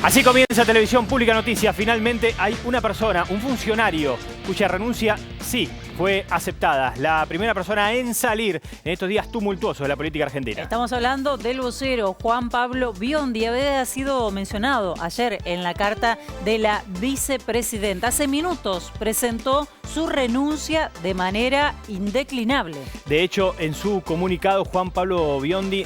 Así comienza Televisión Pública Noticias. Finalmente hay una persona, un funcionario, cuya renuncia sí fue aceptada. La primera persona en salir en estos días tumultuosos de la política argentina. Estamos hablando del vocero Juan Pablo Biondi. Había sido mencionado ayer en la carta de la vicepresidenta. Hace minutos presentó su renuncia de manera indeclinable. De hecho, en su comunicado, Juan Pablo Biondi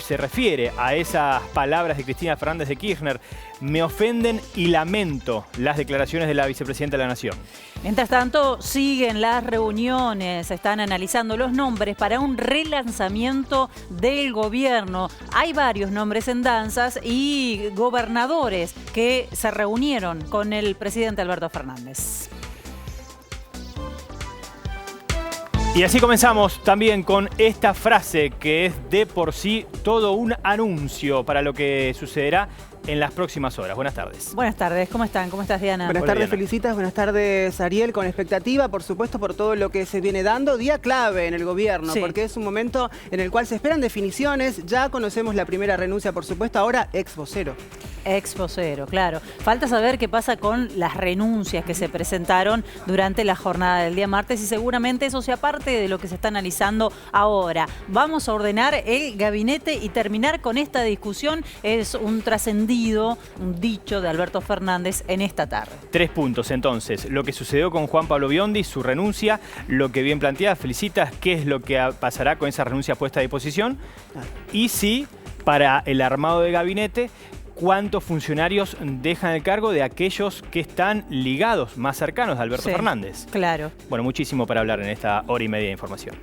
se refiere a esas palabras de Cristina Fernández de Kirchner. Me ofenden y lamento las declaraciones de la vicepresidenta de la Nación. Mientras tanto, siguen las reuniones, se están analizando los nombres para un relanzamiento del gobierno. Hay varios nombres en danzas y gobernadores que se reunieron con el presidente Alberto Fernández. Y así comenzamos también con esta frase que es de por sí todo un anuncio para lo que sucederá en las próximas horas. Buenas tardes. Buenas tardes, ¿cómo están? ¿Cómo estás, Diana? Buenas tardes, Felicitas. Buenas tardes, Ariel. Con expectativa, por supuesto, por todo lo que se viene dando. Día clave en el gobierno, sí, porque es un momento en el cual se esperan definiciones. Ya conocemos la primera renuncia, por supuesto. Ahora, ex vocero. Ex vocero, claro. Falta saber qué pasa con las renuncias que se presentaron durante la jornada del día martes y seguramente eso sea parte de lo que se está analizando ahora. Vamos a ordenar el gabinete y terminar con esta discusión. Es un trascendido, un dicho de Alberto Fernández en esta tarde. 3 puntos, entonces. Lo que sucedió con Juan Pablo Biondi, su renuncia, lo que bien planteada, Felicitas, qué es lo que pasará con esa renuncia puesta a disposición y si para el armado de gabinete, ¿cuántos funcionarios dejan el cargo de aquellos que están ligados, más cercanos a Alberto Fernández? Claro. Bueno, muchísimo para hablar en esta hora y media de información.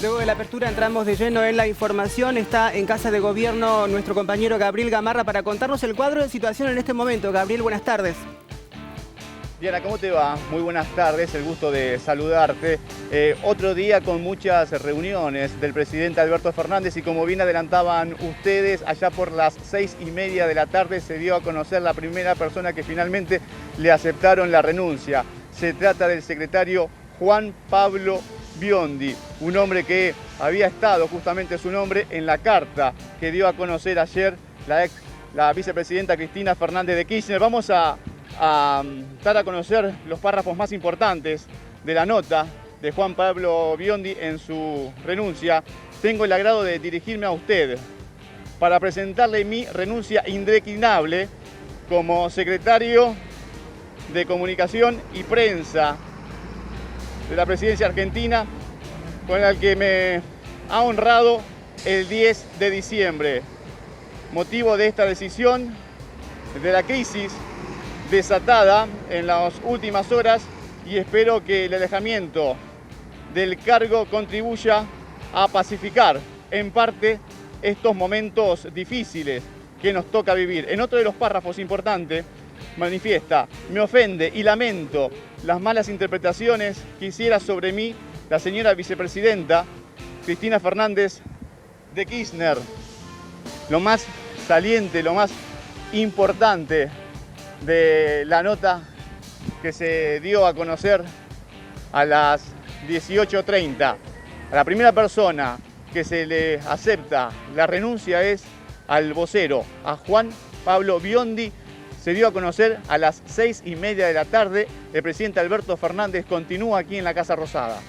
Luego de la apertura entramos de lleno en la información. Está en Casa de Gobierno nuestro compañero Gabriel Gamarra para contarnos el cuadro de situación en este momento. Gabriel, buenas tardes. Diana, ¿cómo te va? Muy buenas tardes, el gusto de saludarte. Otro día con muchas reuniones del presidente Alberto Fernández y como bien adelantaban ustedes, allá por las 6:30 de la tarde se dio a conocer la primera persona que finalmente le aceptaron la renuncia. Se trata del secretario Juan Pablo Biondi, un hombre que había estado justamente su nombre en la carta que dio a conocer ayer la vicepresidenta Cristina Fernández de Kirchner. Vamos a dar a conocer los párrafos más importantes de la nota de Juan Pablo Biondi en su renuncia. Tengo el agrado de dirigirme a usted para presentarle mi renuncia indeclinable como secretario de Comunicación y Prensa de la presidencia argentina, con el que me ha honrado el 10 de diciembre. Motivo de esta decisión, de la crisis desatada en las últimas horas, y espero que el alejamiento del cargo contribuya a pacificar en parte estos momentos difíciles que nos toca vivir. En otro de los párrafos importantes manifiesta: me ofende y lamento las malas interpretaciones que hiciera sobre mí la señora vicepresidenta Cristina Fernández de Kirchner. Lo más saliente, lo más importante de la nota que se dio a conocer a las 18:30. A la primera persona que se le acepta la renuncia es al vocero, a Juan Pablo Biondi. Se dio a conocer a las 6:30 de la tarde. El presidente Alberto Fernández continúa aquí en la Casa Rosada.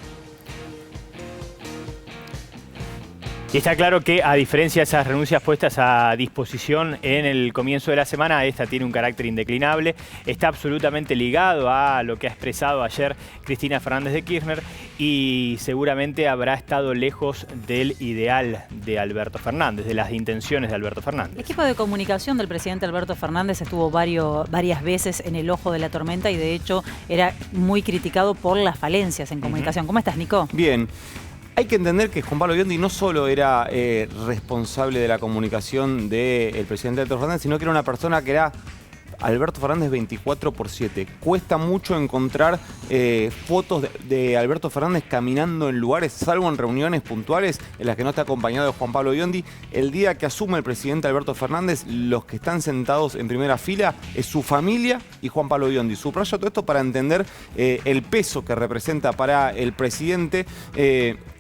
Y está claro que, a diferencia de esas renuncias puestas a disposición en el comienzo de la semana, esta tiene un carácter indeclinable, está absolutamente ligado a lo que ha expresado ayer Cristina Fernández de Kirchner y seguramente habrá estado lejos del ideal de Alberto Fernández, de las intenciones de Alberto Fernández. El equipo de comunicación del presidente Alberto Fernández estuvo varias veces en el ojo de la tormenta y de hecho era muy criticado por las falencias en comunicación. ¿Cómo estás, Nico? Bien. Hay que entender que Juan Pablo Biondi no solo era responsable de la comunicación del presidente Alberto Fernández, sino que era una persona que era Alberto Fernández 24/7. Cuesta mucho encontrar fotos de Alberto Fernández caminando en lugares, salvo en reuniones puntuales en las que no está acompañado de Juan Pablo Biondi. El día que asume el presidente Alberto Fernández, los que están sentados en primera fila es su familia y Juan Pablo Biondi. Subrayo todo esto para entender el peso que representa para el presidente.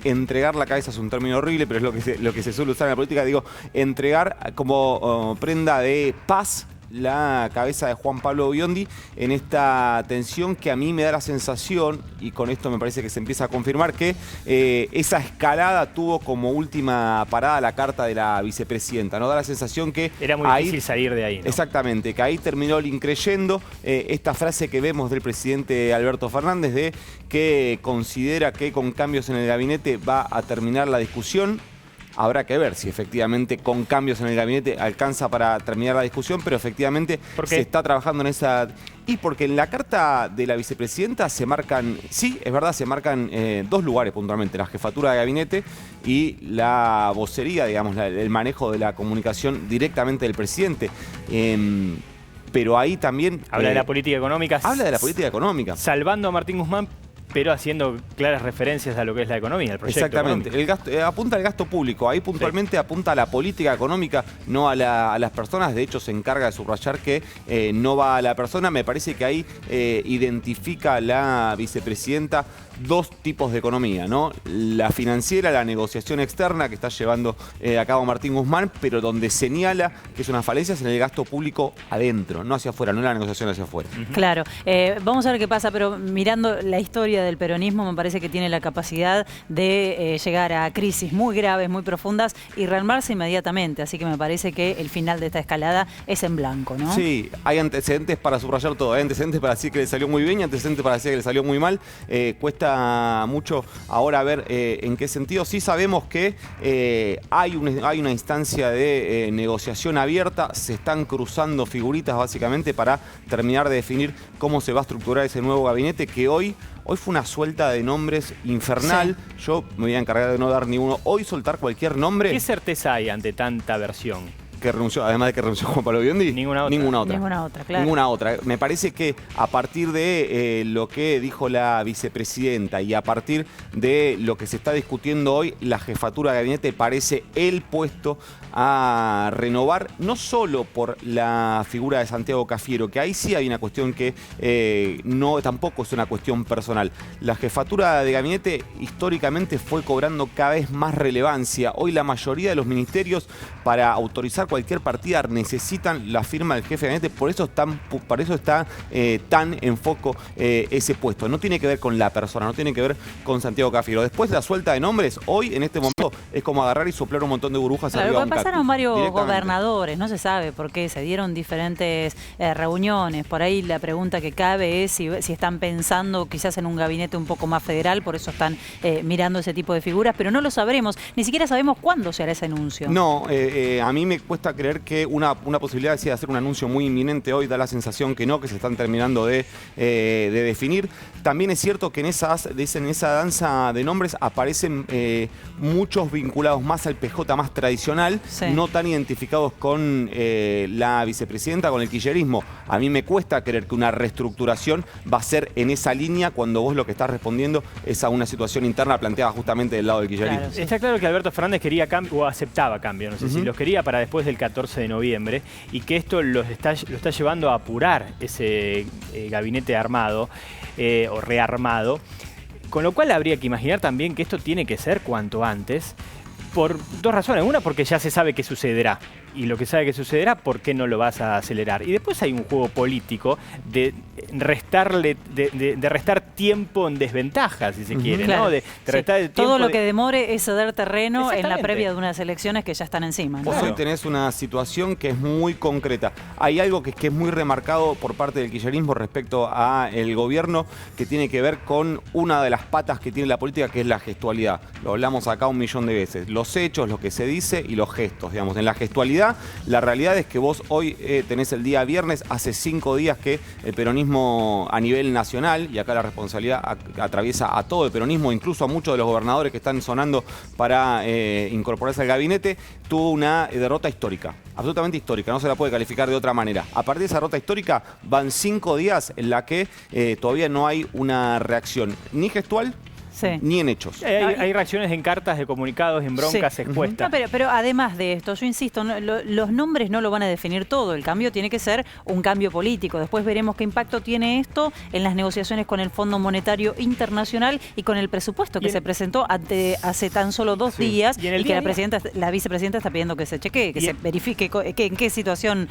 Entregar la cabeza es un término horrible, pero es lo que se suele usar en la política. Digo, entregar como prenda de paz la cabeza de Juan Pablo Biondi en esta tensión que a mí me da la sensación, y con esto me parece que se empieza a confirmar, que esa escalada tuvo como última parada la carta de la vicepresidenta, ¿no? Da la sensación que era muy difícil salir de ahí, ¿no? Exactamente, que ahí terminó el increyendo. Esta frase que vemos del presidente Alberto Fernández de que considera que con cambios en el gabinete va a terminar la discusión. Habrá que ver si efectivamente con cambios en el gabinete alcanza para terminar la discusión, pero efectivamente se está trabajando en esa... Y porque en la carta de la vicepresidenta se marcan, sí, es verdad, se marcan dos lugares puntualmente, la jefatura de gabinete y la vocería, digamos, el manejo de la comunicación directamente del presidente. Pero ahí también... Habla de la política económica. Habla de la política económica. Salvando a Martín Guzmán, pero haciendo claras referencias a lo que es la economía, el proyecto. Exactamente. El gasto, apunta al gasto público. Ahí puntualmente apunta a la política económica, no a las personas. De hecho, se encarga de subrayar que no va a la persona. Me parece que ahí identifica la vicepresidenta dos tipos de economía, ¿no? La financiera, la negociación externa que está llevando a cabo Martín Guzmán, pero donde señala que es una falencia en el gasto público adentro, no hacia afuera, no en la negociación hacia afuera. Claro. Vamos a ver qué pasa, pero mirando la historia del peronismo, me parece que tiene la capacidad de llegar a crisis muy graves, muy profundas y rearmarse inmediatamente. Así que me parece que el final de esta escalada es en blanco, ¿no? Sí, hay antecedentes para subrayar todo. Hay antecedentes para decir que le salió muy bien y antecedentes para decir que le salió muy mal. Cuesta mucho ahora ver en qué sentido. Sí sabemos que hay una instancia de negociación abierta. Se están cruzando figuritas básicamente para terminar de definir cómo se va a estructurar ese nuevo gabinete que hoy fue una suelta de nombres infernal. Sí. Yo me voy a encargar de no dar ni uno. Hoy soltar cualquier nombre. ¿Qué certeza hay ante tanta versión? Que renunció, además de que renunció Juan Pablo Biondi. Ninguna otra. Ninguna otra, claro. Ninguna otra. Me parece que a partir de lo que dijo la vicepresidenta y a partir de lo que se está discutiendo hoy, la jefatura de gabinete parece el puesto a renovar, no solo por la figura de Santiago Cafiero, que ahí sí hay una cuestión que tampoco es una cuestión personal. La jefatura de gabinete históricamente fue cobrando cada vez más relevancia. Hoy la mayoría de los ministerios, para autorizar cualquier partida, necesitan la firma del jefe de gabinete. Por eso está tan en foco ese puesto. No tiene que ver con la persona, no tiene que ver con Santiago Cafiero. Después de la suelta de nombres, hoy en este momento es como agarrar y soplar un montón de burbujas arriba de un cactus. Pasaron varios gobernadores, no se sabe por qué, se dieron diferentes reuniones. Por ahí la pregunta que cabe es si están pensando quizás en un gabinete un poco más federal, por eso están mirando ese tipo de figuras, pero no lo sabremos, ni siquiera sabemos cuándo se hará ese anuncio. No, a mí me cuesta creer que una posibilidad de hacer un anuncio muy inminente hoy, da la sensación que no, que se están terminando de definir. También es cierto que en esa danza de nombres aparecen muchos vinculados más al PJ más tradicional, sí, no tan identificados con la vicepresidenta, con el kirchnerismo. A mí me cuesta creer que una reestructuración va a ser en esa línea cuando vos lo que estás respondiendo es a una situación interna planteada justamente del lado del kirchnerismo. Claro, sí. Está claro que Alberto Fernández quería cambio o aceptaba cambio, no sé si los quería para después del 14 de noviembre y que esto lo está llevando a apurar ese gabinete armado o rearmado, con lo cual habría que imaginar también que esto tiene que ser cuanto antes. Por dos razones. Una, porque ya se sabe qué sucederá. y lo que sabe que sucederá, ¿por qué no lo vas a acelerar? Y después hay un juego político de restar tiempo en desventaja, si se quiere, claro. ¿no? De restar el tiempo todo lo que demore es ceder terreno en la Exactamente. previa de unas elecciones que ya están encima, ¿no? Vos hoy tenés una situación que es muy concreta. Hay algo que es muy remarcado por parte del kirchnerismo respecto a el gobierno, que tiene que ver con una de las patas que tiene la política, que es la gestualidad. Lo hablamos acá 1.000.000 de veces. Los hechos, lo que se dice y los gestos, digamos. En la gestualidad, la realidad es que vos hoy tenés el día viernes, hace 5 días que el peronismo a nivel nacional, y acá la responsabilidad atraviesa a todo el peronismo, incluso a muchos de los gobernadores que están sonando para incorporarse al gabinete, tuvo una derrota histórica, absolutamente histórica, no se la puede calificar de otra manera. A partir de esa derrota histórica van 5 días en la que todavía no hay una reacción ni gestual, ni en hechos. Hay reacciones en cartas de comunicados, en broncas expuestas. No, pero además de esto, yo insisto, los nombres no lo van a definir todo. El cambio tiene que ser un cambio político. Después veremos qué impacto tiene esto en las negociaciones con el Fondo Monetario Internacional y con el presupuesto que se presentó hace tan solo 2 días y que la vicepresidenta está pidiendo que se chequee, que se verifique en qué situación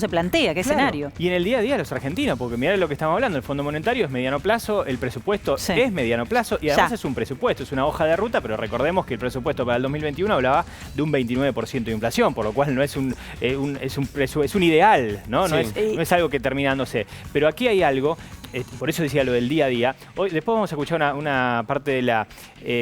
se plantea, qué escenario. Y en el día a día los argentinos, porque mirá lo que estamos hablando, el Fondo Monetario es mediano plazo, el presupuesto es mediano plazo. Y además es un presupuesto, es una hoja de ruta, pero recordemos que el presupuesto para el 2021 hablaba de un 29% de inflación, por lo cual no es es un ideal, ¿no? No es algo que terminándose. Pero aquí hay algo, por eso decía lo del día a día. Después vamos a escuchar una parte de la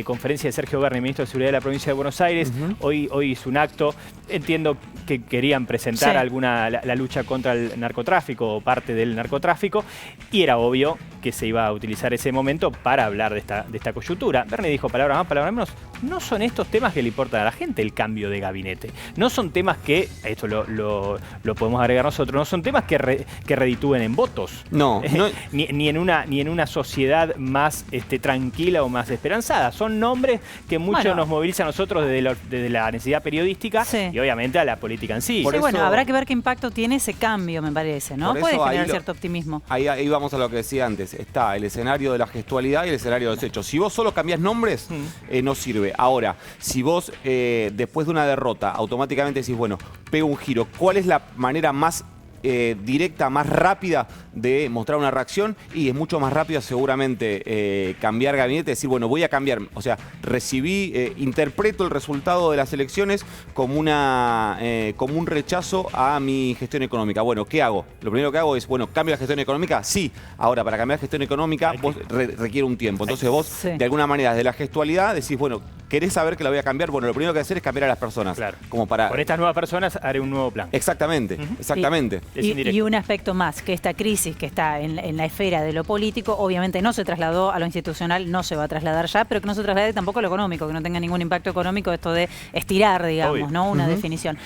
conferencia de Sergio Berni, ministro de Seguridad de la provincia de Buenos Aires. Hoy hizo un acto. Entiendo que querían presentar la lucha contra el narcotráfico o parte del narcotráfico, y era obvio que se iba a utilizar ese momento para hablar de esta coyuntura. Berni dijo, palabras más, palabras menos, no son estos temas que le importan a la gente, el cambio de gabinete. No son temas que, esto lo podemos agregar nosotros, no son temas que reditúen en votos. No. Ni en una sociedad más tranquila o más esperanzada. Son nombres que mucho nos movilizan a nosotros desde la necesidad periodística y obviamente a la política en sí. Habrá que ver qué impacto tiene ese cambio, me parece, ¿no? Puede generar cierto optimismo. Ahí vamos a lo que decía antes. Está el escenario de la gestualidad y el escenario de los hechos. Si vos solo cambiás nombres, no sirve. Ahora, si vos después de una derrota automáticamente decís, bueno, pego un giro, ¿cuál es la manera más directa, más rápida de mostrar una reacción? Y es mucho más rápido seguramente cambiar gabinete, decir, bueno, voy a cambiar, o sea, interpreto el resultado de las elecciones como un rechazo a mi gestión económica. Bueno, ¿qué hago? Lo primero que hago es, bueno, ¿cambio la gestión económica? Sí. Ahora, para cambiar la gestión económica requiere un tiempo. Entonces vos, de alguna manera, desde la gestualidad, decís, bueno, ¿querés saber que la voy a cambiar? Bueno, lo primero que hacer es cambiar a las personas. Claro. Como para... Con estas nuevas personas haré un nuevo plan. Exactamente, exactamente. Y un aspecto más, que esta crisis que está en la esfera de lo político, obviamente no se trasladó a lo institucional, no se va a trasladar ya, pero que no se traslade tampoco a lo económico, que no tenga ningún impacto económico esto de estirar, digamos, ¿no? Una definición.